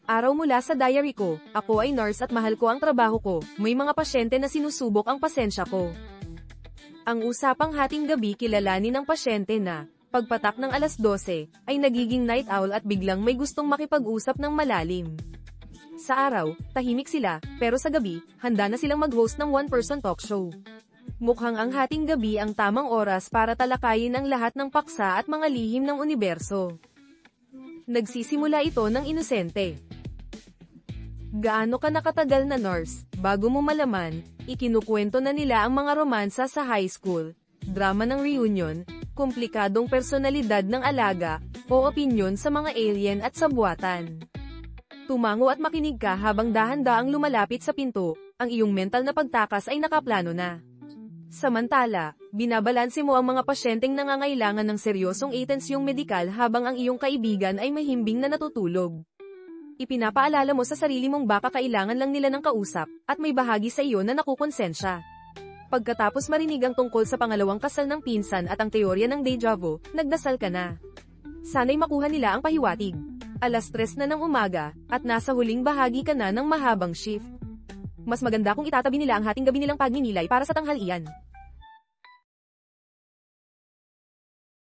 Araw mula sa diary ko, ako ay nurse at mahal ko ang trabaho ko, may mga pasyente na sinusubok ang pasensya ko. Ang usapang hating gabi kilalanin ng pasyente na, pagpatak ng alas 12, ay nagiging night owl at biglang may gustong makipag-usap ng malalim. Sa araw, tahimik sila, pero sa gabi, handa na silang mag-host ng one-person talk show. Mukhang ang hating gabi ang tamang oras para talakayin ang lahat ng paksa at mga lihim ng universo. Nagsisimula ito ng inosente. Gaano ka nakatagal na nurse, bago mo malaman, ikinukwento na nila ang mga romansa sa high school, drama ng reunion, komplikadong personalidad ng alaga, o opinyon sa mga alien at sa buwatan. Tumango at makinig ka habang dahan-daang lumalapit sa pinto, ang iyong mental na pagtakas ay nakaplano na. Samantala, binabalanse mo ang mga pasyenteng nangangailangan ng seryosong atensyong medikal habang ang iyong kaibigan ay mahimbing na natutulog. Ipinapaalala mo sa sarili mong baka kailangan lang nila ng kausap, at may bahagi sa iyo na nakukonsensya. Pagkatapos marinig ang tungkol sa pangalawang kasal ng pinsan at ang teorya ng deja vu, nagdasal ka na. Sana'y makuha nila ang pahiwatig. Alas 3 na ng umaga, at nasa huling bahagi ka na ng mahabang shift. Mas maganda kung itatabi nila ang hating gabi nilang pagninilay para sa tanghalian.